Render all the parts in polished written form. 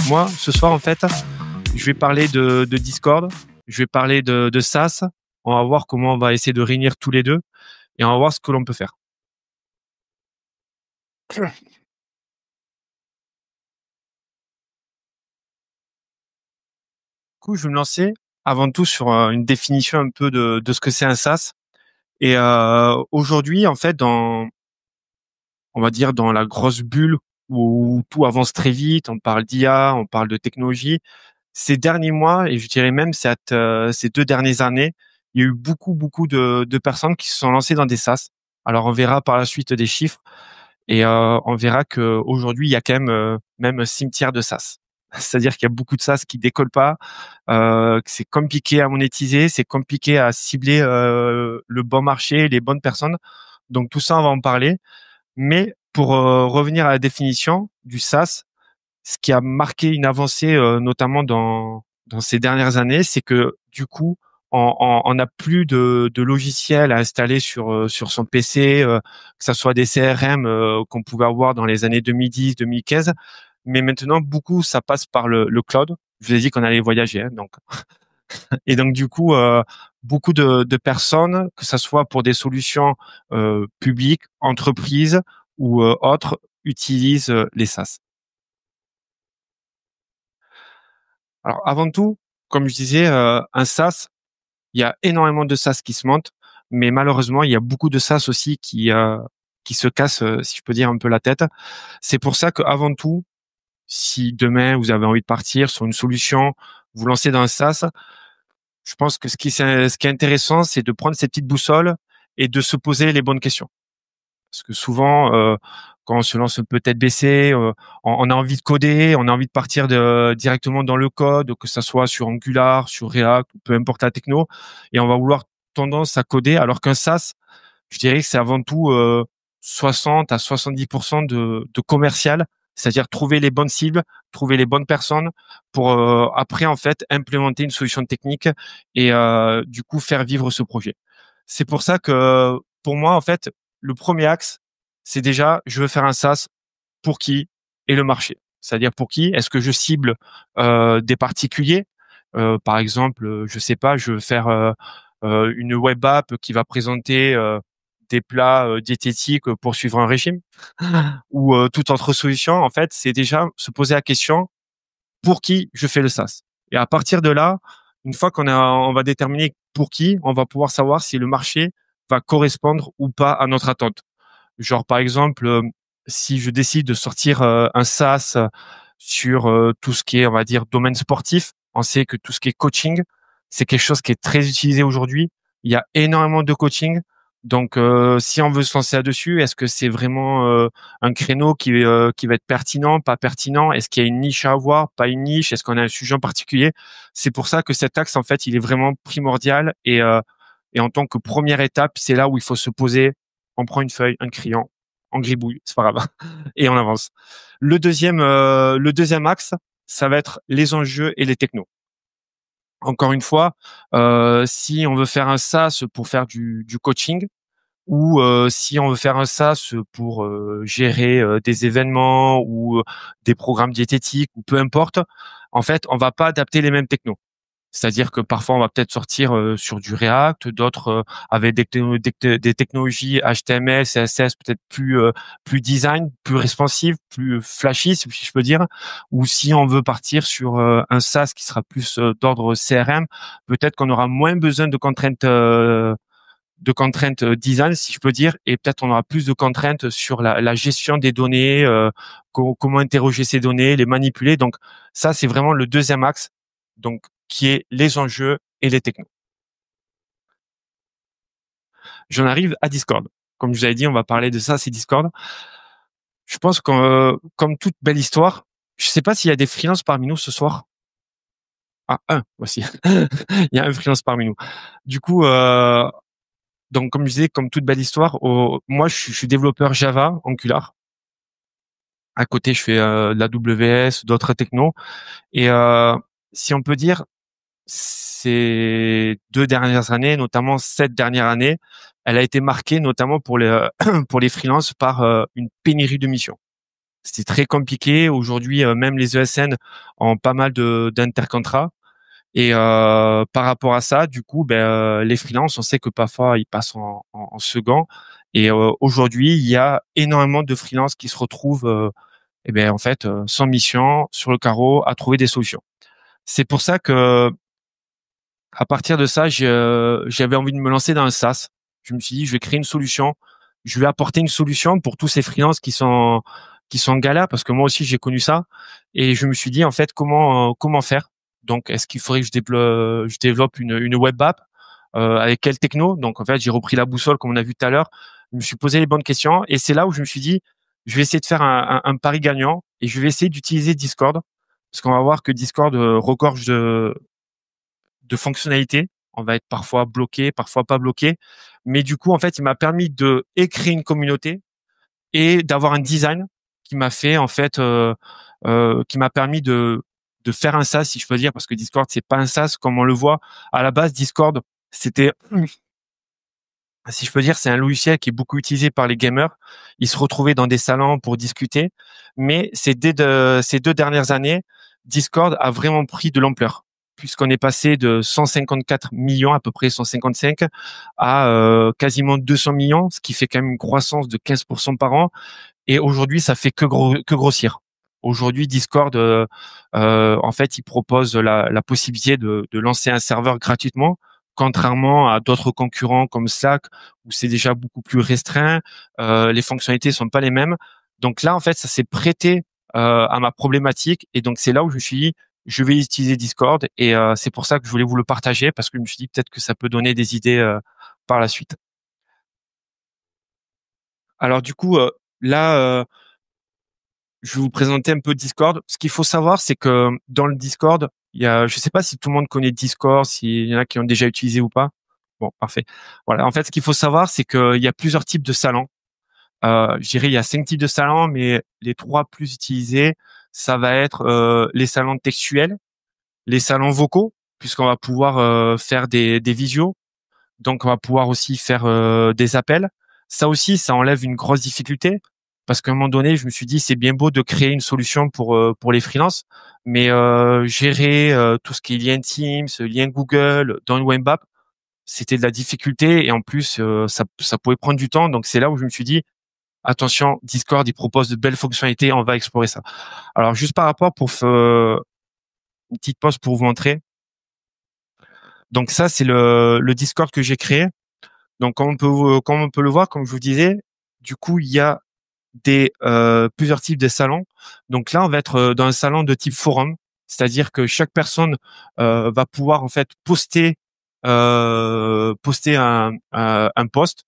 Moi, ce soir, en fait, je vais parler de Discord, je vais parler de SaaS. On va voir comment on va essayer de réunir tous les 2 et on va voir ce que l'on peut faire. Du coup, je vais me lancer avant tout sur, une définition un peu de ce que c'est un SaaS et aujourd'hui, en fait, on va dire dans la grosse bulle où tout avance très vite, on parle d'IA, on parle de technologie. Ces derniers mois et je dirais même ces 2 dernières années, il y a eu beaucoup de personnes qui se sont lancées dans des SaaS. Alors on verra par la suite des chiffres et on verra qu'aujourd'hui, il y a quand même un cimetière de SaaS. C'est-à-dire qu'il y a beaucoup de SaaS qui décollent pas, que c'est compliqué à monétiser, c'est compliqué à cibler, le bon marché, les bonnes personnes. Donc tout ça, on va en parler. Mais pour, revenir à la définition du SaaS, ce qui a marqué une avancée, notamment dans ces dernières années, c'est que du coup, on n'a plus de logiciels à installer sur son PC, que ça soit des CRM, qu'on pouvait avoir dans les années 2010-2015. Mais maintenant, beaucoup, ça passe par le cloud. Je vous ai dit qu'on allait voyager, hein, donc et donc du coup, beaucoup de personnes, que ça soit pour des solutions, publiques, entreprises ou, autres, utilisent, les SaaS. Alors avant tout, comme je disais, un SaaS, il y a énormément de SaaS qui se montent, mais malheureusement, il y a beaucoup de SaaS aussi qui se cassent, si je peux dire, un peu la tête. C'est pour ça qu'avant tout, si demain vous avez envie de partir sur une solution, vous lancez dans un SaaS, je pense que ce qui est intéressant, c'est de prendre cette petite boussole et de se poser les bonnes questions. Parce que souvent, quand on se lance un peu tête baissée, on a envie de coder, on a envie de partir directement dans le code, que ça soit sur Angular, sur React, peu importe la techno, et on va vouloir tendance à coder, alors qu'un SaaS, je dirais que c'est avant tout 60 à 70% de commercial, c'est-à-dire trouver les bonnes cibles, trouver les bonnes personnes pour après en fait implémenter une solution technique et du coup faire vivre ce projet. C'est pour ça que pour moi en fait le premier axe c'est déjà je veux faire un SaaS pour qui et le marché. C'est-à-dire pour qui est-ce que je cible des particuliers par exemple je sais pas je veux faire une web app qui va présenter des plats diététiques pour suivre un régime ou toute autre solution, en fait, c'est déjà se poser la question pour qui je fais le SaaS. Et à partir de là, une fois on va déterminer pour qui, on va pouvoir savoir si le marché va correspondre ou pas à notre attente. Genre par exemple, si je décide de sortir un SaaS sur tout ce qui est, on va dire, domaine sportif, on sait que tout ce qui est coaching, c'est quelque chose qui est très utilisé aujourd'hui. Il y a énormément de coaching. Donc, si on veut se lancer là-dessus, est-ce que c'est vraiment un créneau qui va être pertinent, pas pertinent? Est-ce qu'il y a une niche à avoir, pas une niche? Est-ce qu'on a un sujet en particulier? C'est pour ça que cet axe, en fait, il est vraiment primordial. Et en tant que première étape, c'est là où il faut se poser. On prend une feuille, un crayon, on gribouille, c'est pas grave, et on avance. Le deuxième axe, ça va être les enjeux et les technos. Encore une fois, si on veut faire un SaaS pour faire du coaching ou si on veut faire un SaaS pour gérer des événements ou des programmes diététiques ou peu importe, en fait, on va pas adapter les mêmes technos. C'est-à-dire que parfois on va peut-être sortir sur du React, d'autres avec des technologies HTML, CSS peut-être plus design, plus responsive, plus flashy si je peux dire. Ou si on veut partir sur un SaaS qui sera plus d'ordre CRM, peut-être qu'on aura moins besoin de contraintes design si je peux dire, et peut-être on aura plus de contraintes sur la gestion des données, comment interroger ces données, les manipuler. Donc ça c'est vraiment le deuxième axe. Donc qui est les enjeux et les technos. J'en arrive à Discord. Comme je vous avais dit, on va parler de ça, c'est Discord. Je pense que, comme toute belle histoire, je sais pas s'il y a des freelances parmi nous ce soir. Ah, un, voici. Il y a un freelance parmi nous. Du coup, donc comme je disais, comme toute belle histoire, moi je suis développeur Java, Angular. À côté, je fais de la WS, d'autres technos. Et si on peut dire, ces 2 dernières années, notamment cette dernière année, elle a été marquée notamment pour les pour les freelances par une pénurie de missions. C'était très compliqué. Aujourd'hui, même les ESN ont pas mal d'intercontrats. Et par rapport à ça, du coup, les freelances, on sait que parfois ils passent en second. Et aujourd'hui, il y a énormément de freelances qui se retrouvent, en fait, sans mission, sur le carreau, à trouver des solutions. C'est pour ça que à partir de ça, j'avais envie de me lancer dans un SaaS. Je me suis dit, je vais créer une solution. Je vais apporter une solution pour tous ces freelances qui sont en galère, parce que moi aussi j'ai connu ça. Et je me suis dit en fait comment faire. Donc est-ce qu'il faudrait que je développe une web app avec quelle techno? Donc en fait j'ai repris la boussole comme on a vu tout à l'heure. Je me suis posé les bonnes questions et c'est là où je me suis dit je vais essayer de faire un pari gagnant et je vais essayer d'utiliser Discord parce qu'on va voir que Discord regorge de fonctionnalités. On va être parfois bloqué, parfois pas bloqué. Mais du coup, en fait, il m'a permis de créer une communauté et d'avoir un design qui m'a fait, en fait, qui m'a permis de faire un SaaS, si je peux dire, parce que Discord, c'est pas un SaaS comme on le voit. À la base, Discord, c'était, si je peux dire, c'est un logiciel qui est beaucoup utilisé par les gamers. Ils se retrouvaient dans des salons pour discuter. Mais ces 2 dernières années, Discord a vraiment pris de l'ampleur puisqu'on est passé de 154 millions, à peu près 155, à quasiment 200 millions, ce qui fait quand même une croissance de 15% par an. Et aujourd'hui, ça fait que grossir. Aujourd'hui, Discord, en fait, il propose la possibilité de lancer un serveur gratuitement, contrairement à d'autres concurrents comme Slack, où c'est déjà beaucoup plus restreint. Les fonctionnalités sont pas les mêmes. Donc là, en fait, ça s'est prêté à ma problématique. Et donc, c'est là où je me suis dit, je vais utiliser Discord. Et c'est pour ça que je voulais vous le partager, parce que je me suis dit peut-être que ça peut donner des idées par la suite. Alors du coup, là, je vais vous présenter un peu Discord. Ce qu'il faut savoir, c'est que dans le Discord, il y a, je sais pas si tout le monde connaît Discord, s'il y en a qui ont déjà utilisé ou pas. Bon, parfait. Voilà. En fait, ce qu'il faut savoir, c'est qu'il y a plusieurs types de salons. Je dirais, il y a 5 types de salons, mais les 3 plus utilisés, ça va être les salons textuels, les salons vocaux, puisqu'on va pouvoir faire des visios. Donc, on va pouvoir aussi faire des appels. Ça aussi, ça enlève une grosse difficulté parce qu'à un moment donné, je me suis dit, c'est bien beau de créer une solution pour les freelances, mais gérer tout ce qui est lien Teams, lien Google dans une web app, c'était de la difficulté et en plus, ça pouvait prendre du temps. Donc, c'est là où je me suis dit, attention, Discord, il propose de belles fonctionnalités, on va explorer ça. Alors, juste par rapport pour une petite pause pour vous montrer. Donc, ça, c'est le Discord que j'ai créé. Donc, comme on peut le voir, comme je vous disais, du coup, il y a plusieurs types de salons. Donc là, on va être dans un salon de type forum, c'est-à-dire que chaque personne va pouvoir en fait poster un post.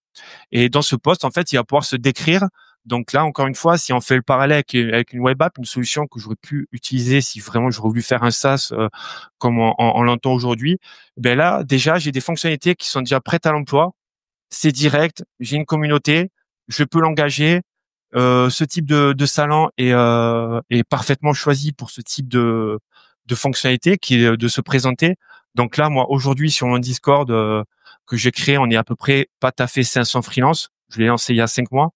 Et dans ce post, en fait, il va pouvoir se décrire. Donc là, encore une fois, si on fait le parallèle avec une web app, une solution que j'aurais pu utiliser si vraiment j'aurais voulu faire un SaaS comme on l'entend aujourd'hui, ben là, déjà, j'ai des fonctionnalités qui sont déjà prêtes à l'emploi. C'est direct, j'ai une communauté, je peux l'engager. Ce type de salon est parfaitement choisi pour ce type de fonctionnalité qui est de se présenter. Donc là, moi, aujourd'hui, sur mon Discord que j'ai créé, on est à peu près pas tout à fait 500 freelances. Je l'ai lancé il y a 5 mois.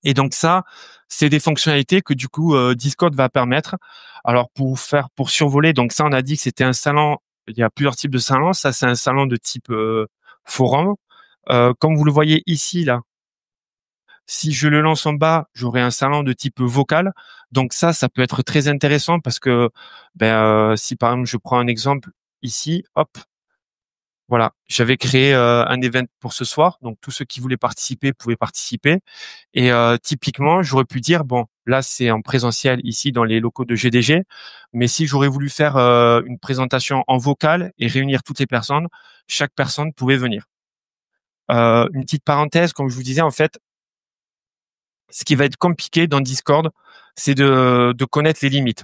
Et donc ça, c'est des fonctionnalités que du coup Discord va permettre. Alors pour survoler, donc ça, on a dit que c'était un salon. Il y a plusieurs types de salons. Ça, c'est un salon de type forum. Comme vous le voyez ici là, si je le lance en bas, j'aurai un salon de type vocal. Donc ça peut être très intéressant parce que si par exemple je prends un exemple ici, hop, voilà, j'avais créé un event pour ce soir. Donc tous ceux qui voulaient participer pouvaient participer. Et typiquement, j'aurais pu dire bon, là c'est en présentiel ici dans les locaux de GDG, mais si j'aurais voulu faire une présentation en vocal et réunir toutes les personnes, chaque personne pouvait venir. Une petite parenthèse, comme je vous disais, en fait, ce qui va être compliqué dans Discord, c'est de connaître les limites.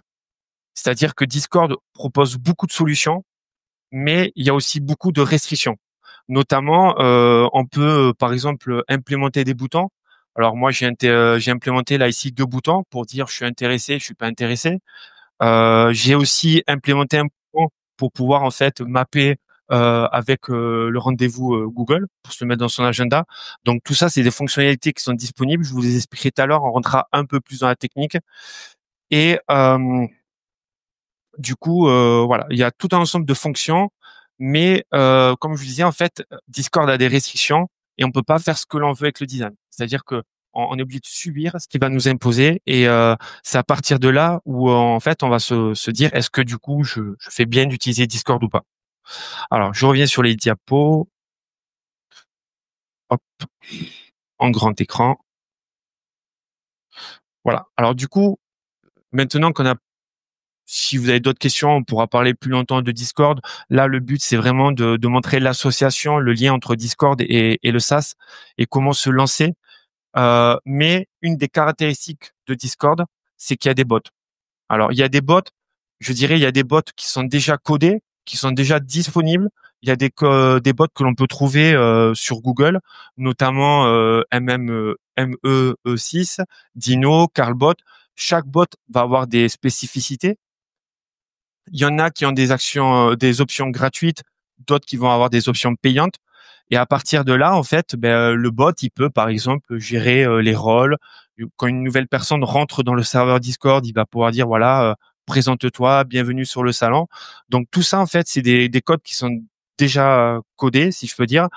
C'est-à-dire que Discord propose beaucoup de solutions, mais il y a aussi beaucoup de restrictions. Notamment, on peut, par exemple, implémenter des boutons. Alors moi, j'ai implémenté là ici 2 boutons pour dire je suis intéressé, je suis pas intéressé. J'ai aussi implémenté un bouton pour pouvoir en fait mapper avec le rendez-vous Google pour se le mettre dans son agenda. Donc tout ça, c'est des fonctionnalités qui sont disponibles. Je vous les expliquerai tout à l'heure. On rentrera un peu plus dans la technique. Et du coup, voilà, il y a tout un ensemble de fonctions, mais comme je vous disais, en fait, Discord a des restrictions et on peut pas faire ce que l'on veut avec le design. C'est-à-dire que on est obligé de subir ce qui va nous imposer et c'est à partir de là où en fait on va se dire est-ce que du coup je fais bien d'utiliser Discord ou pas. Alors je reviens sur les diapos, hop, en grand écran. Voilà. Alors du coup, maintenant qu'on a si vous avez d'autres questions, on pourra parler plus longtemps de Discord. Là, le but, c'est vraiment de montrer l'association, le lien entre Discord et le SaaS et comment se lancer. Mais une des caractéristiques de Discord, c'est qu'il y a des bots. Alors, il y a des bots, je dirais, il y a des bots qui sont déjà codés, qui sont déjà disponibles. Il y a des bots que l'on peut trouver sur Google, notamment MEE6, Dino, Carlbot. Chaque bot va avoir des spécificités. Il y en a qui ont des actions, des options gratuites, d'autres qui vont avoir des options payantes. Et à partir de là, en fait, le bot, il peut, par exemple, gérer les rôles. Quand une nouvelle personne rentre dans le serveur Discord, il va pouvoir dire, voilà, présente-toi, bienvenue sur le salon. Donc tout ça, en fait, c'est des codes qui sont déjà codés, si je peux dire.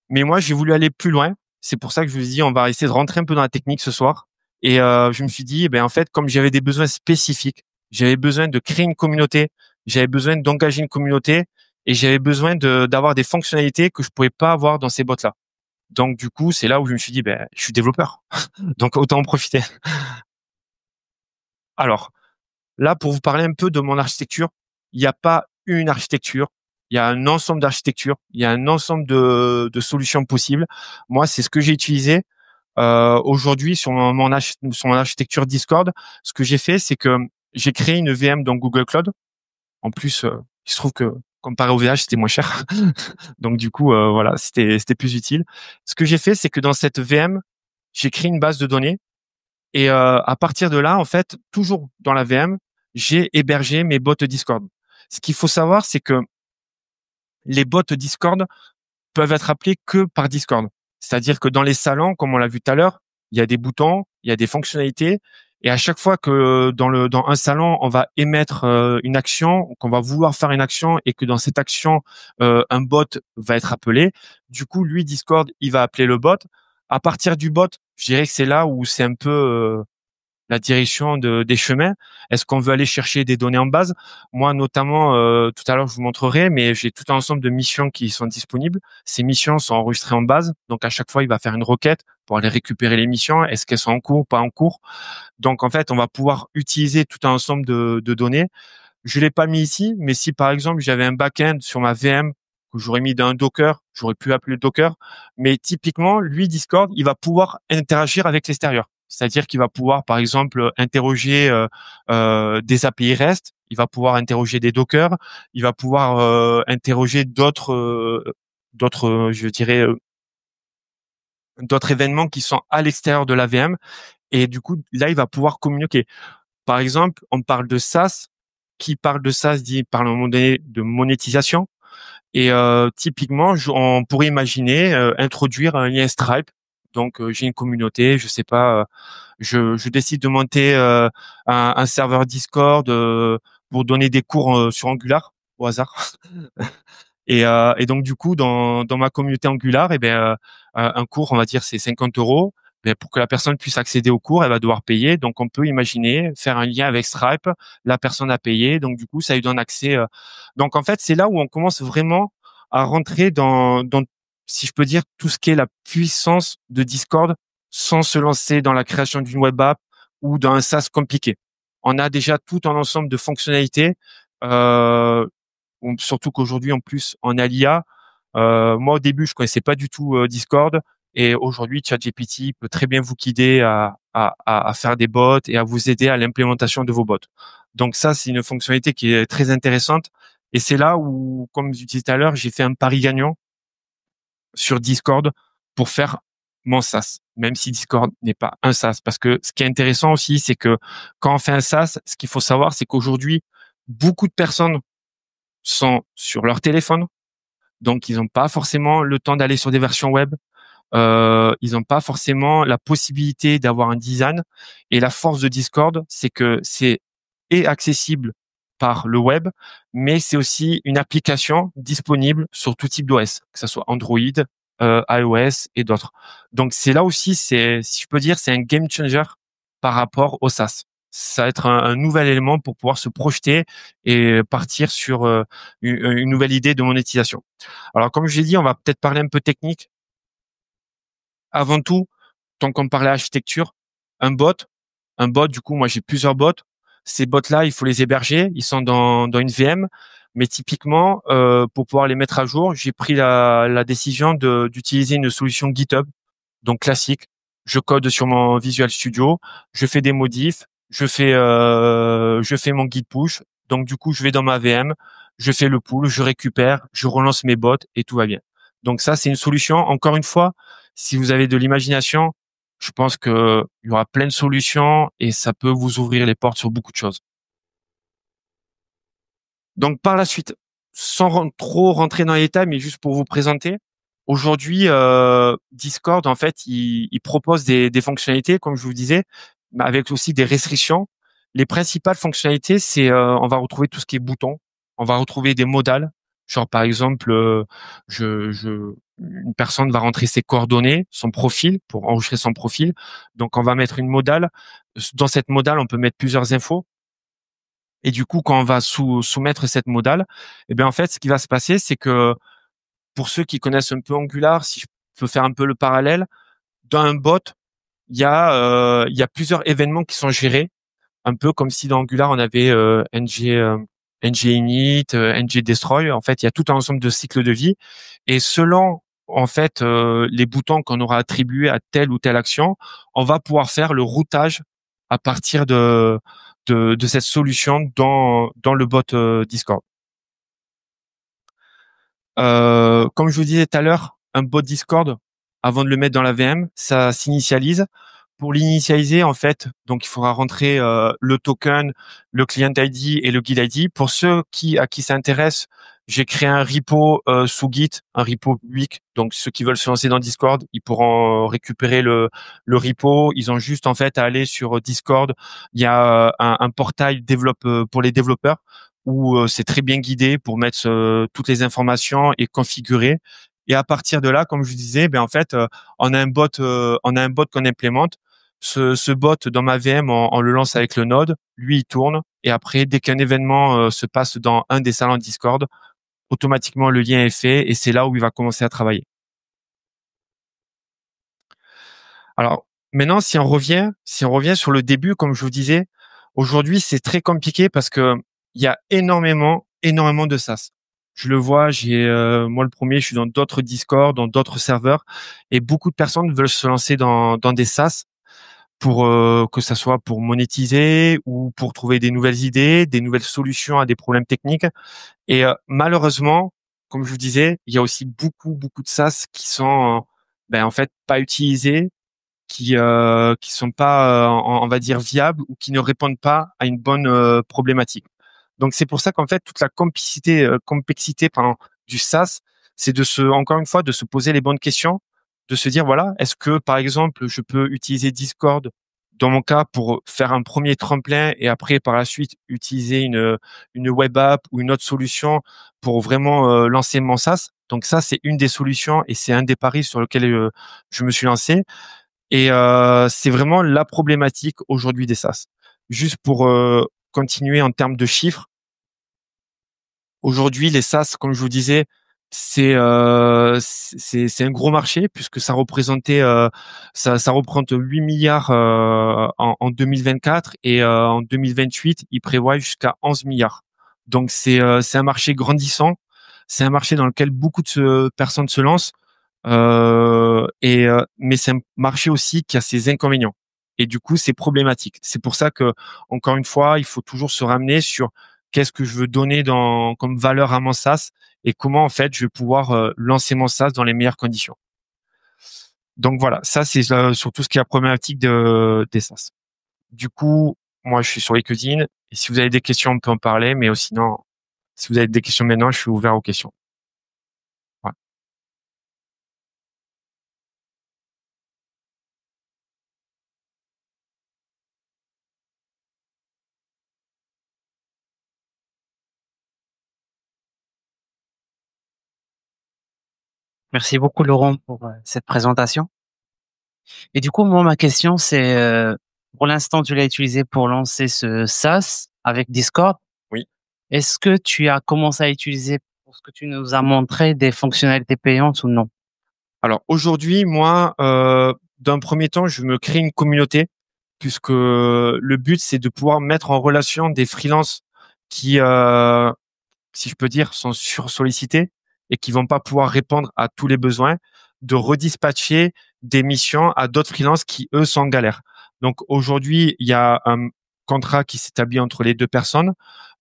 Mais moi, j'ai voulu aller plus loin. C'est pour ça que je vous ai dit, on va essayer de rentrer un peu dans la technique ce soir. Et je me suis dit, en fait, comme j'avais des besoins spécifiques, j'avais besoin de créer une communauté, j'avais besoin d'engager une communauté et j'avais besoin d'avoir des fonctionnalités que je pouvais pas avoir dans ces bots-là. Donc, du coup, c'est là où je me suis dit, je suis développeur. Donc, autant en profiter. Alors, là, pour vous parler un peu de mon architecture, il n'y a pas une architecture. Il y a un ensemble d'architectures. Il y a un ensemble de solutions possibles. Moi, c'est ce que j'ai utilisé. Aujourd'hui, sur mon architecture Discord, ce que j'ai fait, c'est que j'ai créé une VM dans Google Cloud. En plus, il se trouve que comparé au VH, c'était moins cher. Donc du coup, voilà, c'était plus utile. Ce que j'ai fait, c'est que dans cette VM, j'ai créé une base de données et à partir de là, en fait, toujours dans la VM, j'ai hébergé mes bots Discord. Ce qu'il faut savoir, c'est que les bots Discord peuvent être appelés que par Discord. C'est-à-dire que dans les salons, comme on l'a vu tout à l'heure, il y a des boutons, il y a des fonctionnalités, et à chaque fois que dans un salon, on va émettre une action, qu'on va vouloir faire une action, et que dans cette action, un bot va être appelé, du coup, lui, Discord, il va appeler le bot. À partir du bot, je dirais que c'est là où c'est un peu la direction des chemins. Est-ce qu'on veut aller chercher des données en base? Moi, notamment, tout à l'heure, je vous montrerai, mais j'ai tout un ensemble de missions qui sont disponibles. Ces missions sont enregistrées en base. Donc, à chaque fois, il va faire une requête pour aller récupérer les missions. Est-ce qu'elles sont en cours, pas en cours? Donc, en fait, on va pouvoir utiliser tout un ensemble de données. Je l'ai pas mis ici, mais si, par exemple, j'avais un back-end sur ma VM que j'aurais mis dans un Docker, j'aurais pu appeler le Docker. Mais typiquement, lui, Discord, il va pouvoir interagir avec l'extérieur. C'est-à-dire qu'il va pouvoir, par exemple, interroger des API REST, il va pouvoir interroger des Docker, il va pouvoir interroger je dirais, d'autres événements qui sont à l'extérieur de la VM. Et du coup, là, il va pouvoir communiquer. Par exemple, on parle de SaaS. Qui parle de SaaS dit parle à un moment donné de monétisation. Et typiquement, on pourrait imaginer introduire un lien Stripe. Donc, j'ai une communauté, je sais pas, je décide de monter un serveur Discord pour donner des cours sur Angular au hasard. Et donc du coup, dans ma communauté Angular, un cours, on va dire, c'est 50 euros. Pour que la personne puisse accéder au cours, elle va devoir payer. Donc on peut imaginer faire un lien avec Stripe. La personne a payé, donc du coup, ça lui donne accès. Donc en fait, c'est là où on commence vraiment à rentrer dans, si je peux dire, tout ce qui est la puissance de Discord, sans se lancer dans la création d'une web app ou dans un SaaS compliqué. On a déjà tout un ensemble de fonctionnalités. Euh, Surtout qu'aujourd'hui, en plus, on a l'IA. Moi, au début, je connaissais pas du tout Discord. Et aujourd'hui, ChatGPT peut très bien vous guider à faire des bots et à vous aider à l'implémentation de vos bots. Donc ça, c'est une fonctionnalité qui est très intéressante. Et c'est là où, comme je disais tout à l'heure, j'ai fait un pari gagnant sur Discord pour faire mon SaaS, même si Discord n'est pas un SaaS. Parce que ce qui est intéressant aussi, c'est que quand on fait un SaaS, ce qu'il faut savoir, c'est qu'aujourd'hui, beaucoup de personnes sont sur leur téléphone, donc ils n'ont pas forcément le temps d'aller sur des versions web. Ils n'ont pas forcément la possibilité d'avoir un design. Et la force de Discord, c'est que c'est et accessible par le web, mais c'est aussi une application disponible sur tout type d'OS, que ce soit Android, iOS et d'autres. Donc c'est là aussi, c'est, si je peux dire, c'est un game changer par rapport au SaaS. Ça va être un nouvel élément pour pouvoir se projeter et partir sur une nouvelle idée de monétisation. Alors comme je l'ai dit, on va peut-être parler un peu technique. Avant tout, tant qu'on parlait architecture, un bot, du coup, moi j'ai plusieurs bots. Ces bots-là, il faut les héberger. Ils sont dans une VM. Mais typiquement, pour pouvoir les mettre à jour, j'ai pris la décision d'utiliser une solution GitHub, donc classique. Je code sur mon Visual Studio, je fais des modifs, je fais mon git push. Donc du coup, je vais dans ma VM, je fais le pull, je récupère, je relance mes bots et tout va bien. Donc ça, c'est une solution. Encore une fois, si vous avez de l'imagination, je pense que il y aura plein de solutions et ça peut vous ouvrir les portes sur beaucoup de choses. Donc par la suite, sans trop rentrer dans les détails, mais juste pour vous présenter, aujourd'hui, Discord, en fait, il propose des fonctionnalités, comme je vous disais, mais avec aussi des restrictions. Les principales fonctionnalités, c'est on va retrouver tout ce qui est boutons, on va retrouver des modales, genre par exemple, une personne va rentrer ses coordonnées, son profil, pour enregistrer son profil. Donc on va mettre une modale. Dans cette modale, on peut mettre plusieurs infos. Et du coup, quand on va soumettre cette modale, eh bien, en fait, ce qui va se passer, c'est que pour ceux qui connaissent un peu Angular, si je peux faire un peu le parallèle, dans un bot, il y a plusieurs événements qui sont gérés, un peu comme si dans Angular, on avait ng-init, ng-destroy. En fait, il y a tout un ensemble de cycles de vie. Et selon, en fait, les boutons qu'on aura attribués à telle ou telle action, on va pouvoir faire le routage à partir de cette solution dans le bot Discord. Comme je vous disais tout à l'heure, un bot Discord, avant de le mettre dans la VM, ça s'initialise. Pour l'initialiser, en fait, donc il faudra rentrer le token, le client ID et le guide ID. Pour ceux à qui ça intéresse, j'ai créé un repo sous Git, un repo public. Donc ceux qui veulent se lancer dans Discord, ils pourront récupérer le repo. Ils ont juste en fait à aller sur Discord. Il y a un portail pour les développeurs où c'est très bien guidé pour mettre toutes les informations et configurer. Et à partir de là, comme je vous disais, ben en fait, on a un bot qu'on implémente. Ce bot dans ma VM, on le lance avec le node, lui il tourne et après dès qu'un événement se passe dans un des salons Discord, automatiquement le lien est fait et c'est là où il va commencer à travailler. Alors maintenant, si on revient sur le début, comme je vous disais, aujourd'hui c'est très compliqué parce que il y a énormément de SaaS. Je le vois, moi le premier, je suis dans d'autres Discord, dans d'autres serveurs, et beaucoup de personnes veulent se lancer dans des SaaS pour que ça soit pour monétiser ou pour trouver des nouvelles idées, des nouvelles solutions à des problèmes techniques. Et malheureusement, comme je vous disais, il y a aussi beaucoup de SaaS qui sont en fait pas utilisés, qui sont pas on va dire viables ou qui ne répondent pas à une bonne problématique. Donc c'est pour ça qu'en fait toute la complexité pardon, du SaaS, c'est encore une fois de se poser les bonnes questions, de se dire voilà, est-ce que par exemple je peux utiliser Discord dans mon cas pour faire un premier tremplin et après par la suite utiliser une web app ou une autre solution pour vraiment lancer mon SaaS. Donc ça c'est une des solutions et c'est un des paris sur lequel je me suis lancé. Et c'est vraiment la problématique aujourd'hui des SaaS. Juste pour continuer en termes de chiffres, aujourd'hui les SaaS, comme je vous disais, c'est un gros marché puisque ça représente 8 milliards en 2024 et en 2028 ils prévoient jusqu'à 11 milliards. Donc c'est un marché grandissant, c'est un marché dans lequel beaucoup de personnes se lancent. Mais c'est un marché aussi qui a ses inconvénients. Et du coup, c'est problématique. C'est pour ça que, encore une fois, il faut toujours se ramener sur qu'est-ce que je veux donner comme valeur à mon SaaS et comment, en fait, je vais pouvoir lancer mon SaaS dans les meilleures conditions. Donc voilà, ça, c'est sur tout ce qui est la problématique des SaaS. Du coup, moi, je suis sur LinkedIn. Et si vous avez des questions, on peut en parler, mais sinon, Si vous avez des questions maintenant, je suis ouvert aux questions. Ouais. Merci beaucoup Laurent pour cette présentation. Et du coup, moi, ma question, c'est, pour l'instant, tu l'as utilisé pour lancer ce SaaS avec Discord. Oui. Est-ce que tu as commencé à utiliser, pour ce que tu nous as montré, des fonctionnalités payantes ou non? Alors aujourd'hui, moi, d'un premier temps, je me crée une communauté puisque le but, c'est de pouvoir mettre en relation des freelances qui, si je peux dire, sont sursollicités et qui vont pas pouvoir répondre à tous les besoins, de redispatcher des missions à d'autres freelances qui, eux, sont en galère. Donc aujourd'hui, il y a un contrat qui s'établit entre les deux personnes.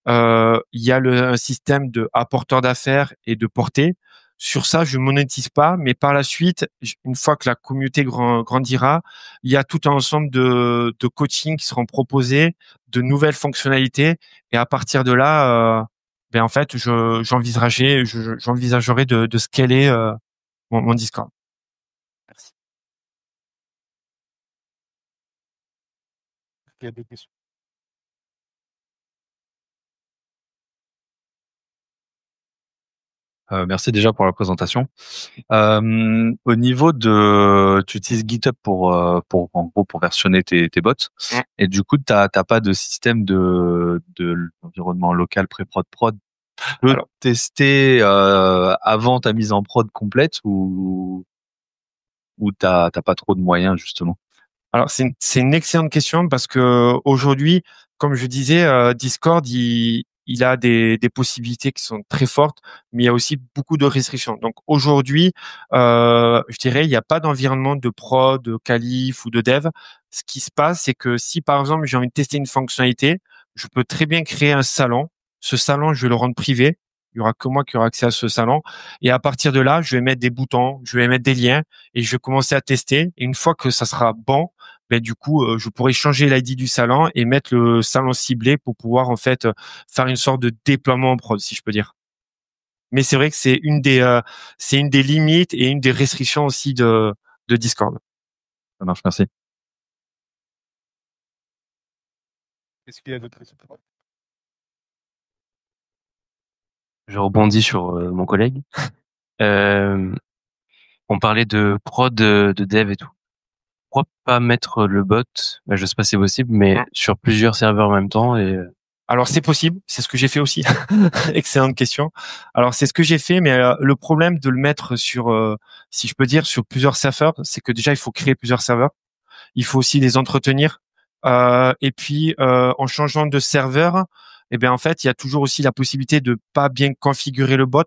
Il y a un système de apporteur d'affaires et de portée. Sur ça, je monétise pas, mais par la suite, une fois que la communauté grandira, il y a tout un ensemble de coachings qui seront proposés, de nouvelles fonctionnalités, et à partir de là, ben en fait, j'envisagerai de scaler mon Discord. Merci. Il y a des questions. Merci déjà pour la présentation. Au niveau de, tu utilises GitHub pour en gros pour versionner tes bots, Mm. et du coup t'as pas de système de l'environnement local pré-prod. Tu peux Alors, tester avant ta mise en prod complète ou t'as pas trop de moyens justement. Alors c'est une excellente question parce que aujourd'hui, comme je disais, Discord il a des possibilités qui sont très fortes, mais il y a aussi beaucoup de restrictions. Donc aujourd'hui, je dirais il n'y a pas d'environnement de prod, de qualif ou de dev. Ce qui se passe, c'est que si par exemple j'ai envie de tester une fonctionnalité, je peux très bien créer un salon. Ce salon, je vais le rendre privé. Il y aura que moi qui aura accès à ce salon. Et à partir de là, je vais mettre des boutons, je vais mettre des liens et je vais commencer à tester. Et une fois que ça sera bon, ben du coup, je pourrais changer l'ID du salon et mettre le salon ciblé pour pouvoir en fait faire une sorte de déploiement en prod, si je peux dire. Mais c'est vrai que c'est une des limites et une des restrictions aussi de Discord. Ça marche, merci. Est-ce qu'il y a d'autres questions? Je rebondis sur mon collègue. Euh, on parlait de prod, de dev et tout. Pourquoi pas mettre le bot, ben, je sais pas si c'est possible, mais Hein. sur plusieurs serveurs en même temps et Alors c'est possible, c'est ce que j'ai fait aussi. Excellente question. Alors c'est ce que j'ai fait, mais le problème de le mettre sur, si je peux dire, sur plusieurs serveurs, c'est que déjà il faut créer plusieurs serveurs. Il faut aussi les entretenir. Et puis, en changeant de serveur, eh bien, en fait, il y a toujours aussi la possibilité de pas bien configurer le bot.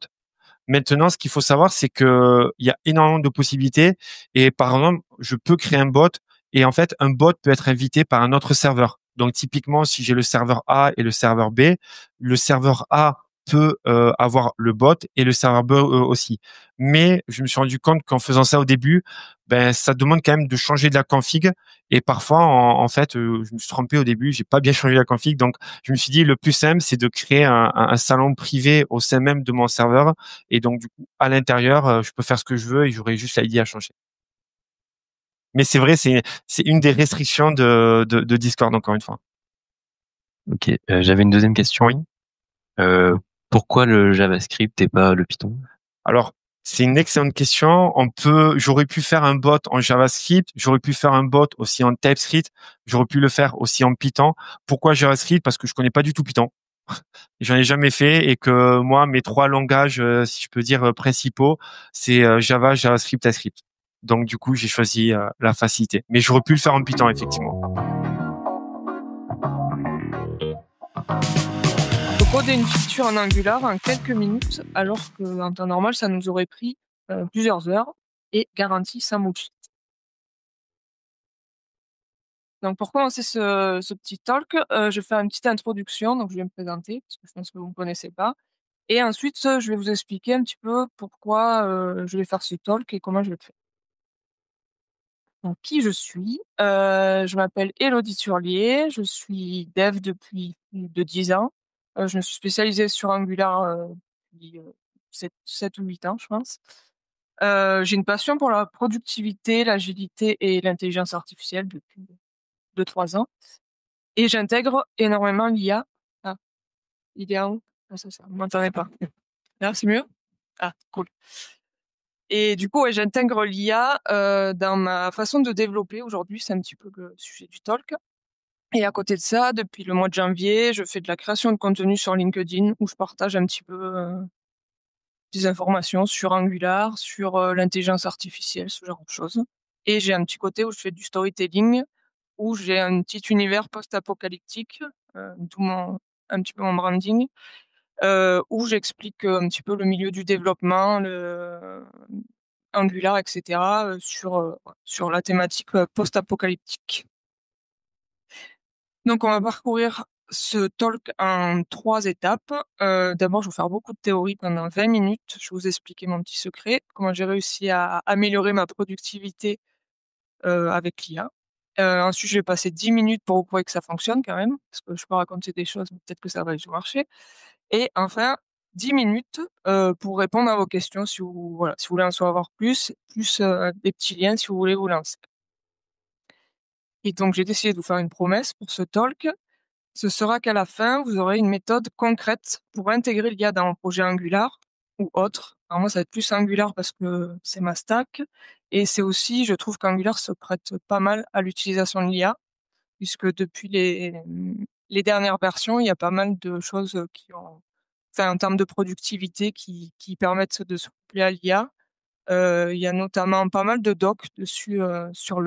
Maintenant, ce qu'il faut savoir, c'est que il y a énormément de possibilités. Et par exemple, je peux créer un bot et en fait, un bot peut être invité par un autre serveur. Donc, typiquement, si j'ai le serveur A et le serveur B, le serveur A peut avoir le bot et le serveur B aussi. Mais je me suis rendu compte qu'en faisant ça au début, ben ça demande quand même de changer de la config. Et parfois, en fait, je me suis trompé au début, j'ai pas bien changé la config. Donc, je me suis dit, le plus simple, c'est de créer un salon privé au sein même de mon serveur et donc, du coup, à l'intérieur, je peux faire ce que je veux et j'aurai juste l'ID à changer. Mais c'est vrai, c'est une des restrictions de Discord, encore une fois. ok. J'avais une deuxième Oui. question. Euh, pourquoi le JavaScript et pas le Python? Alors, c'est une excellente question. J'aurais pu faire un bot en JavaScript, j'aurais pu faire un bot aussi en TypeScript, j'aurais pu le faire aussi en Python. Pourquoi JavaScript? Parce que je connais pas du tout Python. J'en ai jamais fait et que moi, mes trois langages, si je peux dire, principaux, c'est Java, JavaScript, TypeScript. Donc, du coup, j'ai choisi la facilité. Mais j'aurais pu le faire en Python, effectivement. On peut coder une feature en Angular en quelques minutes, alors qu'en temps normal, ça nous aurait pris plusieurs heures et garanti sans bullshit. Donc, pour commencer ce petit talk, je vais faire une petite introduction. Donc, je vais me présenter, parce que je pense que vous ne me connaissez pas. Et ensuite, je vais vous expliquer un petit peu pourquoi je vais faire ce talk et comment je vais le faire. Donc, qui je suis? Je m'appelle Élodie Turlier, je suis dev depuis plus de 10 ans. Je me suis spécialisée sur Angular depuis 7 ou 8 ans, je pense. J'ai une passion pour la productivité, l'agilité et l'intelligence artificielle depuis 2-3 ans. Et j'intègre énormément l'IA. Ah, il est en haut. Ah, ça, vous m'entendez pas. Là, c'est mieux? Ah, cool. Et du coup, ouais, j'intègre l'IA dans ma façon de développer aujourd'hui. C'est un petit peu le sujet du talk. Et à côté de ça, depuis le mois de janvier, je fais de la création de contenu sur LinkedIn où je partage un petit peu des informations sur Angular, sur l'intelligence artificielle, ce genre de choses. Et j'ai un petit côté où je fais du storytelling, où j'ai un petit univers post-apocalyptique, un petit peu mon branding, où j'explique un petit peu le milieu du développement, le Angular, etc., sur la thématique post-apocalyptique. Donc, on va parcourir ce talk en 3 étapes. D'abord, je vais faire beaucoup de théorie pendant 20 minutes. Je vais vous expliquer mon petit secret, comment j'ai réussi à améliorer ma productivité avec l'IA. Ensuite, je vais passer 10 minutes pour vous prouver que ça fonctionne quand même, parce que je peux raconter des choses, mais peut-être que ça va du marcher. Et enfin, 10 minutes pour répondre à vos questions si vous voulez en savoir plus des petits liens si vous voulez vous lancer. Et donc, j'ai décidé de vous faire une promesse pour ce talk. Ce sera qu'à la fin, vous aurez une méthode concrète pour intégrer l'IA dans un projet Angular ou autre. Alors moi, ça va être plus Angular parce que c'est ma stack. Et c'est aussi, je trouve qu'Angular se prête pas mal à l'utilisation de l'IA, puisque depuis les dernières versions, il y a pas mal de choses en termes de productivité qui permettent de se coupler à l'IA. Il y a notamment pas mal de docs dessus sur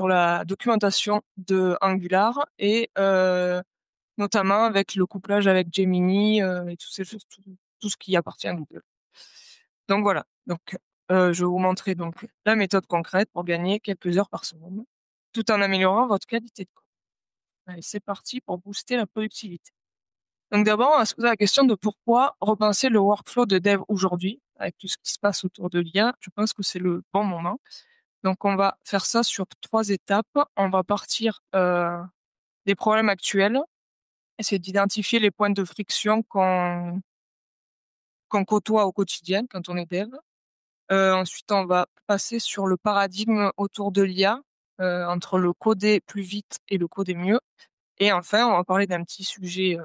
la documentation de Angular et notamment avec le couplage avec Gemini et toutes ces choses, tout ce qui appartient à Google. Donc voilà. Donc je vais vous montrer donc la méthode concrète pour gagner quelques heures par semaine, tout en améliorant votre qualité de code. Allez, c'est parti pour booster la productivité. Donc d'abord, on va se poser la question de pourquoi repenser le workflow de dev aujourd'hui, avec tout ce qui se passe autour de l'IA. Je pense que c'est le bon moment. Donc, on va faire ça sur 3 étapes. On va partir des problèmes actuels, essayer d'identifier les points de friction qu'on côtoie au quotidien quand on est dev. Ensuite, on va passer sur le paradigme autour de l'IA, entre le coder plus vite et le coder mieux. Et enfin, on va parler d'un petit sujet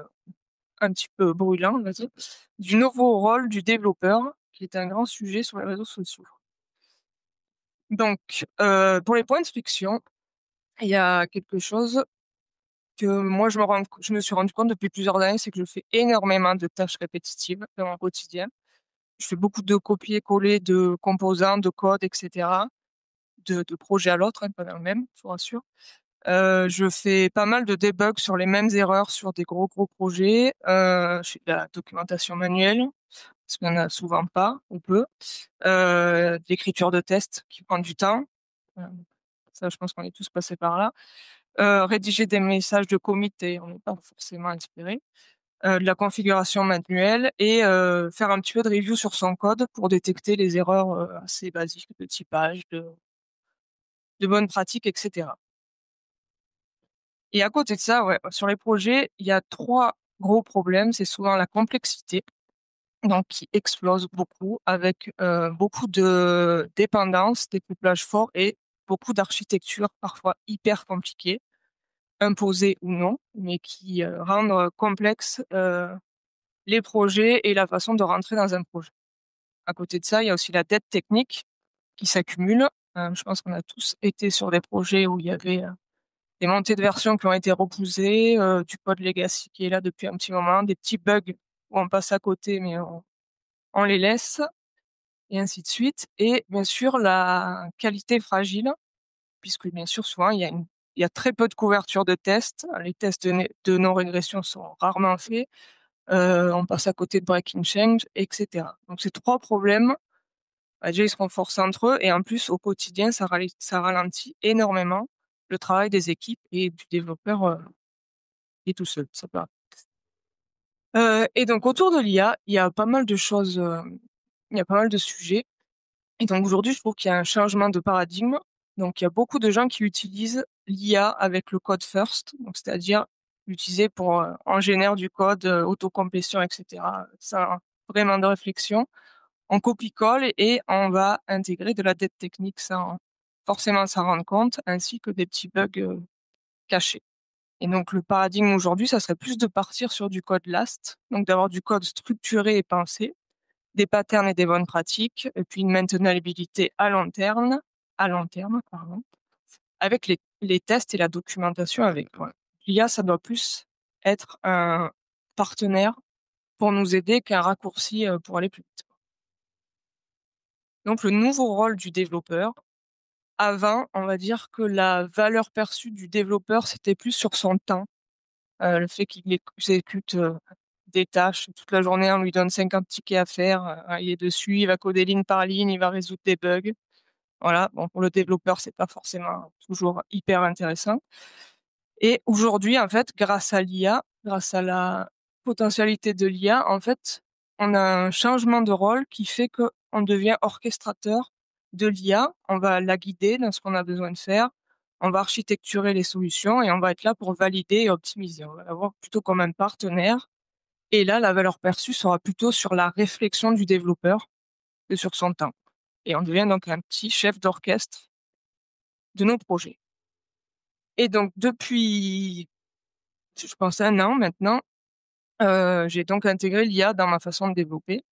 un petit peu brûlant, on va dire, du nouveau rôle du développeur, qui est un grand sujet sur les réseaux sociaux. Donc, pour les points de friction, il y a quelque chose que moi je me suis rendu compte depuis plusieurs années, c'est que je fais énormément de tâches répétitives dans mon quotidien. Je fais beaucoup de copier-coller de composants, de code, etc., de projet à l'autre, hein, pas dans le même, je vous rassure. Je fais pas mal de debug sur les mêmes erreurs sur des gros projets. Je fais de la documentation manuelle, parce qu'il n'y en a souvent pas, ou peu. De l'écriture de tests qui prend du temps. Ça, je pense qu'on est tous passés par là. Rédiger des messages de commit et on n'est pas forcément inspiré. De la configuration manuelle et faire un petit peu de review sur son code pour détecter les erreurs assez basiques de typage, de bonnes pratiques, etc. Et à côté de ça, ouais, sur les projets, il y a 3 gros problèmes. C'est souvent la complexité, donc qui explose beaucoup avec beaucoup de dépendances, des couplages forts et beaucoup d'architecture parfois hyper compliquées, imposées ou non, mais qui rendent complexes les projets et la façon de rentrer dans un projet. À côté de ça, il y a aussi la dette technique qui s'accumule. Je pense qu'on a tous été sur des projets où il y avait des montées de versions qui ont été repoussées, du code legacy qui est là depuis un petit moment, des petits bugs où on passe à côté mais on les laisse et ainsi de suite. Et bien sûr, la qualité fragile, puisque bien sûr, souvent, il y a très peu de couverture de tests. Les tests de non-régression sont rarement faits. On passe à côté de breaking change, etc. Donc, ces 3 problèmes, déjà, ils se renforcent entre eux et en plus, au quotidien, ça ralentit énormément le travail des équipes et du développeur et tout seul. Ça peut et donc, autour de l'IA, il y a pas mal de choses, il y a pas mal de sujets. Et donc, aujourd'hui, je trouve qu'il y a un changement de paradigme Donc, il y a beaucoup de gens qui utilisent l'IA avec le code first, donc c'est-à-dire l'utiliser pour on génère du code, autocomplétion, etc. Sans vraiment de réflexion. On copie-colle et on va intégrer de la dette technique sans forcément s'en rendre compte, ainsi que des petits bugs cachés. Et donc, le paradigme aujourd'hui, ça serait plus de partir sur du code last, donc d'avoir du code structuré et pensé, des patterns et des bonnes pratiques, et puis une maintenabilité à long terme, pardon, avec les tests et la documentation avec. Voilà. L'IA, ça doit plus être un partenaire pour nous aider qu'un raccourci pour aller plus vite. Donc, le nouveau rôle du développeur. Avant, on va dire que la valeur perçue du développeur, c'était plus sur son temps. Le fait qu'il exécute des tâches toute la journée, on lui donne 50 tickets à faire, il est dessus, il va coder ligne par ligne, il va résoudre des bugs. Voilà, bon, pour le développeur, c'est pas forcément toujours hyper intéressant. Et aujourd'hui, en fait, grâce à l'IA, grâce à la potentialité de l'IA, en fait, on a un changement de rôle qui fait qu'on devient orchestrateur de l'IA. On va la guider dans ce qu'on a besoin de faire. On va architecturer les solutions et on va être là pour valider et optimiser. On va l'avoir plutôt comme un partenaire. Et là, la valeur perçue sera plutôt sur la réflexion du développeur que sur son temps. Et on devient donc un petit chef d'orchestre de nos projets. Et donc, depuis, je pense, 1 an maintenant, j'ai donc intégré l'IA dans ma façon de développer.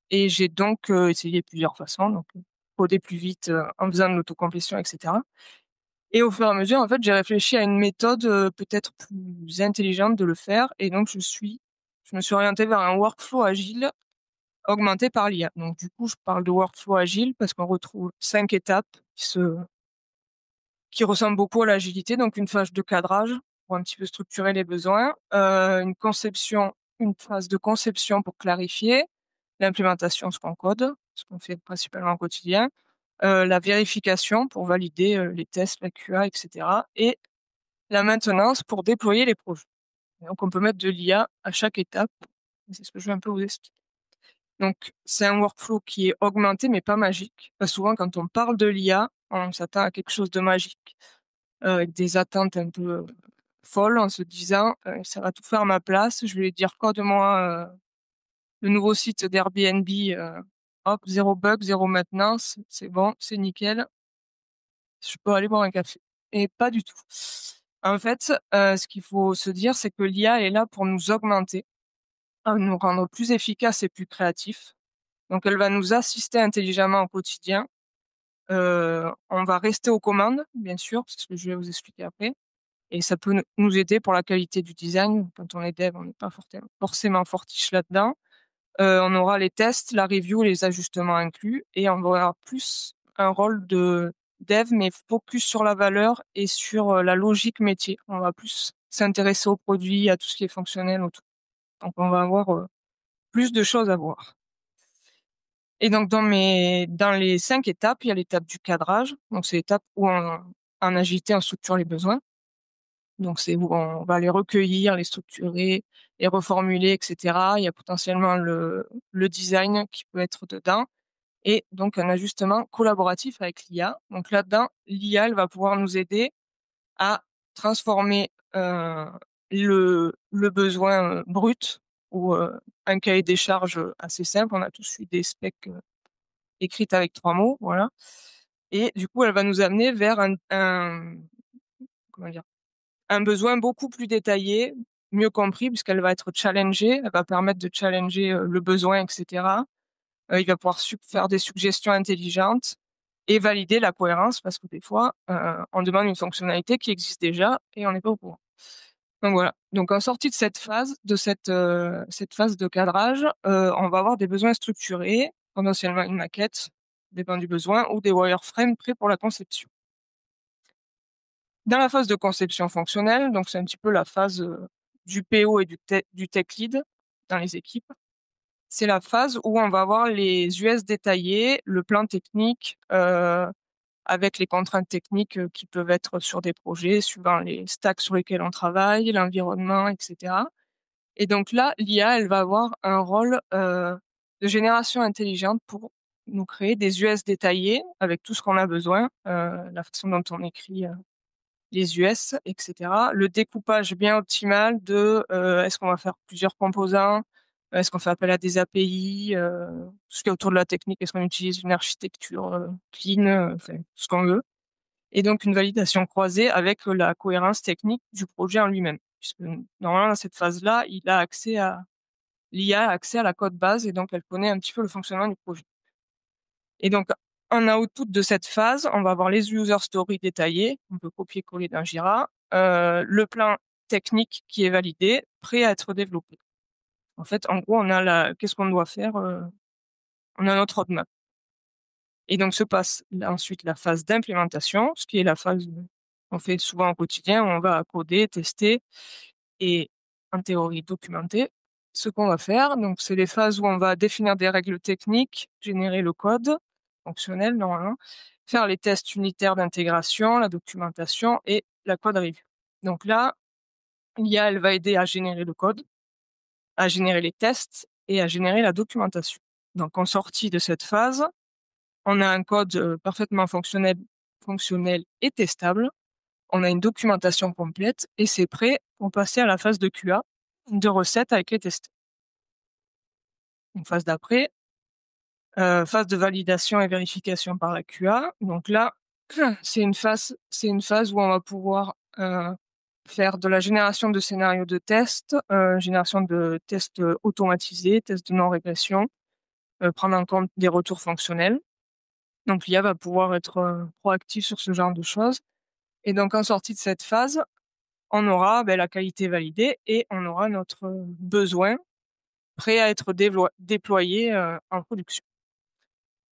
Et j'ai donc essayé plusieurs façons, donc coder plus vite en faisant de l'autocomplétion, etc. Et au fur et à mesure, en fait, j'ai réfléchi à une méthode peut-être plus intelligente de le faire. Et donc, je me suis orientée vers un workflow agile augmenté par l'IA. Donc, du coup, je parle de workflow agile parce qu'on retrouve 5 étapes qui ressemblent beaucoup à l'agilité. Donc, une phase de cadrage pour un petit peu structurer les besoins, une phase de conception pour clarifier, l'implémentation, ce qu'on code, ce qu'on fait principalement au quotidien, la vérification pour valider les tests, la QA, etc. Et la maintenance pour déployer les projets. Donc, on peut mettre de l'IA à chaque étape. C'est ce que je vais un peu vous expliquer. Donc, c'est un workflow qui est augmenté, mais pas magique. Parce que souvent, quand on parle de l'IA, on s'attend à quelque chose de magique, avec des attentes un peu folles, en se disant ça va tout faire à ma place. Je vais lui dire code-moi le nouveau site d'Airbnb, hop, 0 bug, 0 maintenance, c'est bon, c'est nickel. Je peux aller boire un café. Et pas du tout. En fait, ce qu'il faut se dire, c'est que l'IA est là pour nous augmenter, nous rendre plus efficaces et plus créatifs. Donc, elle va nous assister intelligemment au quotidien. On va rester aux commandes, bien sûr, c'est ce que je vais vous expliquer après. Et ça peut nous aider pour la qualité du design. Quand on est dev, on n'est pas forcément fortiche là-dedans. On aura les tests, la review, les ajustements inclus. Et on va avoir plus un rôle de dev, mais focus sur la valeur et sur la logique métier. On va plus s'intéresser au produit, à tout ce qui est fonctionnel autour. Donc, on va avoir plus de choses à voir. Et donc, dans les 5 étapes, il y a l'étape du cadrage. Donc, c'est l'étape où en agilité, on structure les besoins. Donc, c'est où on va les recueillir, les structurer, les reformuler, etc. Il y a potentiellement le design qui peut être dedans. Et donc, un ajustement collaboratif avec l'IA. Donc, là-dedans, l'IA, elle va pouvoir nous aider à transformer le besoin brut ou un cahier des charges assez simple. On a tous eu des specs écrites avec 3 mots, voilà. Et du coup, elle va nous amener vers comment dire, un besoin beaucoup plus détaillé, mieux compris, puisqu'elle va être challengée. Elle va permettre de challenger le besoin, etc. Il va pouvoir faire des suggestions intelligentes et valider la cohérence, parce que des fois, on demande une fonctionnalité qui existe déjà et on n'est pas au courant. Donc voilà. Donc en sortie de cette phase, cette phase de cadrage, on va avoir des besoins structurés, potentiellement une maquette, dépend du besoin, ou des wireframes prêts pour la conception. Dans la phase de conception fonctionnelle, donc c'est un petit peu la phase du PO et du tech lead dans les équipes. C'est la phase où on va avoir les US détaillés, le plan technique, avec les contraintes techniques qui peuvent être sur des projets, suivant les stacks sur lesquels on travaille, l'environnement, etc. Et donc là, l'IA, elle va avoir un rôle de génération intelligente pour nous créer des US détaillés avec tout ce qu'on a besoin, la façon dont on écrit les US, etc. Le découpage bien optimal de est-ce qu'on va faire plusieurs composants, est-ce qu'on fait appel à des API, tout ce qui est autour de la technique, est-ce qu'on utilise une architecture clean, enfin tout ce qu'on veut. Et donc une validation croisée avec la cohérence technique du projet en lui-même. Puisque normalement dans cette phase-là, l'IA a accès à la code base et donc elle connaît un petit peu le fonctionnement du projet. Et donc en output de cette phase, on va avoir les user stories détaillées, on peut copier-coller d'un Jira, le plan technique qui est validé, prêt à être développé. En fait, en gros, qu'est-ce qu'on doit faire on a notre roadmap. Et donc se passe ensuite la phase d'implémentation, ce qui est la phase qu'on fait souvent au quotidien, où on va coder, tester et en théorie documenter ce qu'on va faire. Donc c'est les phases où on va définir des règles techniques, générer le code fonctionnel normalement, faire les tests unitaires d'intégration, la documentation et la code review. Donc là, l'IA, elle va aider à générer le code, à générer les tests et à générer la documentation. Donc en sortie de cette phase, on a un code parfaitement fonctionnel et testable. On a une documentation complète et c'est prêt pour passer à la phase de QA, de recettes avec les tests. Une phase d'après, phase de validation et vérification par la QA. Donc là, c'est une phase où on va pouvoir faire de la génération de scénarios de tests, génération de tests automatisés, tests de non-régression, prendre en compte des retours fonctionnels. Donc l'IA va pouvoir être proactive sur ce genre de choses. Et donc en sortie de cette phase, on aura la qualité validée et on aura notre besoin prêt à être déployé en production.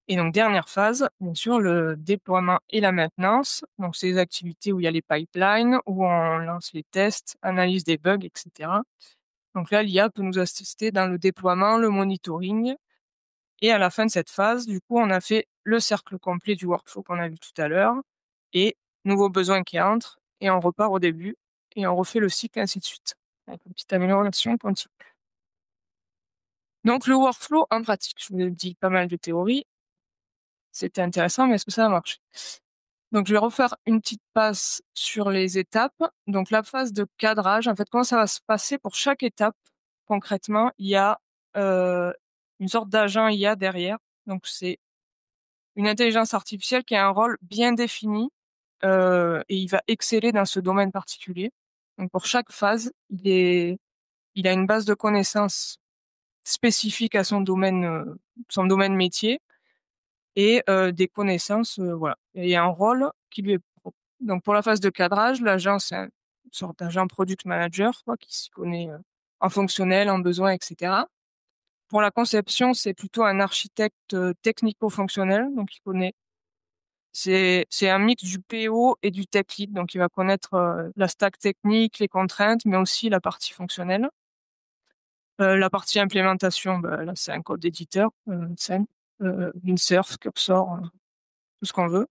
Et donc dernière phase, bien sûr, le déploiement et la maintenance. Donc c'est les activités où il y a les pipelines, où on lance les tests, analyse des bugs, etc. Donc là, l'IA peut nous assister dans le déploiement, le monitoring. Et à la fin de cette phase, du coup, on a fait le cercle complet du workflow qu'on a vu tout à l'heure et nouveaux besoins qui entrent et on repart au début et on refait le cycle, ainsi de suite, avec une petite amélioration continue. Donc, le workflow en pratique, je vous ai dit pas mal de théories. C'était intéressant, mais est-ce que ça a marché? Donc, je vais refaire une petite passe sur les étapes. Donc, la phase de cadrage, en fait, comment ça va se passer pour chaque étape? Concrètement, il y a une sorte d'agent IA derrière. Donc, c'est une intelligence artificielle qui a un rôle bien défini et il va exceller dans ce domaine particulier. Donc, pour chaque phase, il a une base de connaissances spécifique à son domaine métier et des connaissances, voilà. Et il y a un rôle qui lui est propre. Donc pour la phase de cadrage, l'agent, c'est une sorte d'agent product manager, quoi, qui s'y connaît en fonctionnel, en besoin, etc. Pour la conception, c'est plutôt un architecte technico-fonctionnel, donc il connaît. C'est un mix du PO et du tech lead, donc il va connaître la stack technique, les contraintes, mais aussi la partie fonctionnelle. La partie implémentation, là, c'est un code éditeur, Zen, Windsurf, Cursor, tout ce qu'on veut.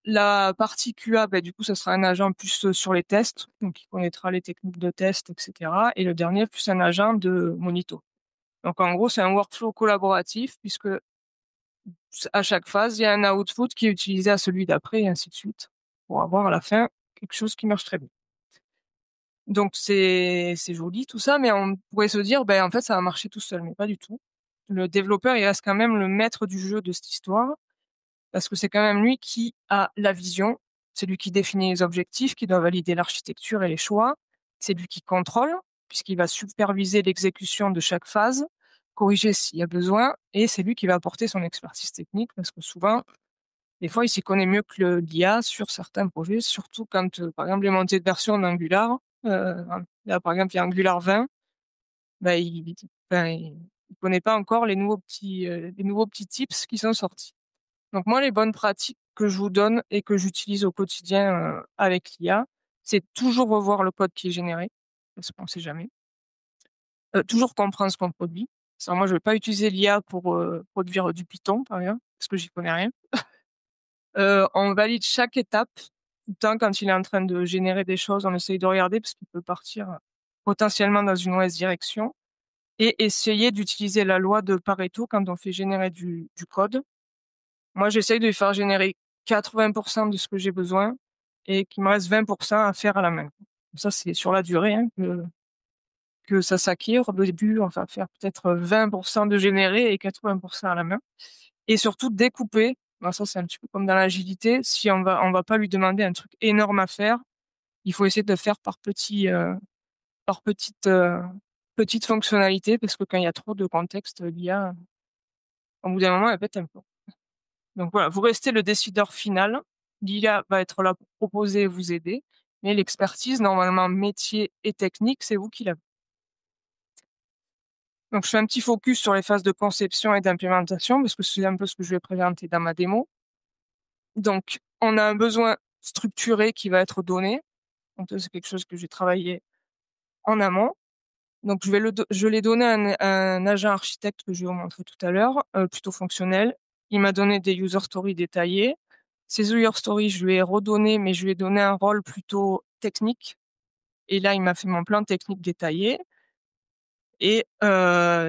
La partie QA, du coup, ça sera un agent plus sur les tests, donc il connaîtra les techniques de test, etc. Et le dernier, plus un agent de monito. Donc, en gros, c'est un workflow collaboratif puisque à chaque phase, il y a un output qui est utilisé à celui d'après et ainsi de suite pour avoir à la fin quelque chose qui marche très bien. Donc c'est joli tout ça, mais on pourrait se dire, en fait, ça va marcher tout seul, mais pas du tout. Le développeur, il reste quand même le maître du jeu de cette histoire, parce que c'est quand même lui qui a la vision, c'est lui qui définit les objectifs, qui doit valider l'architecture et les choix, c'est lui qui contrôle, puisqu'il va superviser l'exécution de chaque phase, corriger s'il y a besoin, et c'est lui qui va apporter son expertise technique, parce que souvent, des fois, il s'y connaît mieux que l'IA sur certains projets, surtout quand, par exemple, les montées de version d'Angular, là, par exemple, il y a Angular 20, il connaît pas encore les nouveaux petits tips qui sont sortis. Donc moi, les bonnes pratiques que je vous donne et que j'utilise au quotidien avec l'IA, c'est toujours revoir le code qui est généré, parce qu'on sait jamais. Toujours comprendre ce qu'on produit. Moi, je vais pas utiliser l'IA pour produire du Python, par exemple, parce que j'y connais rien. On valide chaque étape. Tout le temps, quand il est en train de générer des choses, on essaye de regarder parce qu'il peut partir potentiellement dans une mauvaise direction. et essayer d'utiliser la loi de Pareto quand on fait générer du code. Moi, j'essaye de faire générer 80% de ce que j'ai besoin et qu'il me reste 20% à faire à la main. Ça, c'est sur la durée, hein, que ça s'acquiert. Au début, on va faire peut-être 20% de générer et 80% à la main. Et surtout découper. Ben, ça, c'est un petit peu comme dans l'agilité. Si on va pas lui demander un truc énorme à faire, il faut essayer de le faire par petites fonctionnalités, parce que quand il y a trop de contexte, l'IA, au bout d'un moment, elle pète un peu. Donc voilà, vous restez le décideur final. L'IA va être là pour proposer et vous aider, mais l'expertise, normalement métier et technique, c'est vous qui l'avez. Donc je fais un petit focus sur les phases de conception et d'implémentation, parce que c'est un peu ce que je vais présenter dans ma démo. Donc, on a un besoin structuré qui va être donné. Donc ça, c'est quelque chose que j'ai travaillé en amont. Donc je l'ai donné à un agent architecte que je vais vous montrer tout à l'heure, plutôt fonctionnel. Il m'a donné des user stories détaillées. Ces user stories, je lui ai redonné, mais je lui ai donné un rôle plutôt technique. Et là, il m'a fait mon plan technique détaillé. Et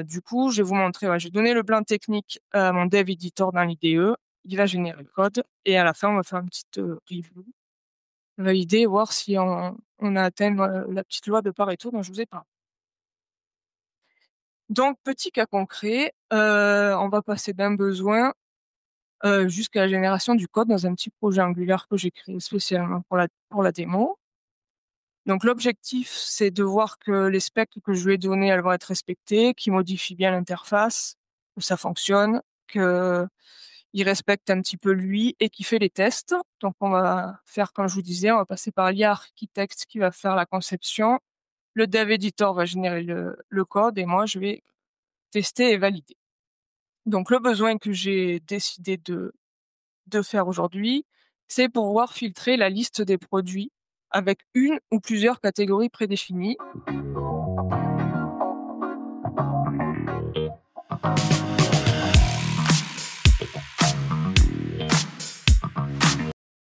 du coup, je vais vous montrer, j'ai donné le plan technique à mon dev editor dans l'IDE. Il a généré le code. Et à la fin, on va faire une petite review, valider, voir si on a atteint la petite loi de Pareto dont je vous ai parlé. Donc, petit cas concret, on va passer d'un besoin jusqu'à la génération du code dans un petit projet Angular que j'ai créé spécialement pour la démo. Donc, l'objectif, c'est de voir que les specs que je lui ai donnés, elles vont être respectées, qu'il modifie bien l'interface, que ça fonctionne, qu'il respecte un petit peu lui et qu'il fait les tests. Donc, on va faire, comme je vous disais, on va passer par l'IA Architect qui va faire la conception. Le dev editor va générer le code et moi, je vais tester et valider. Donc, le besoin que j'ai décidé de faire aujourd'hui, c'est pouvoir filtrer la liste des produits avec une ou plusieurs catégories prédéfinies.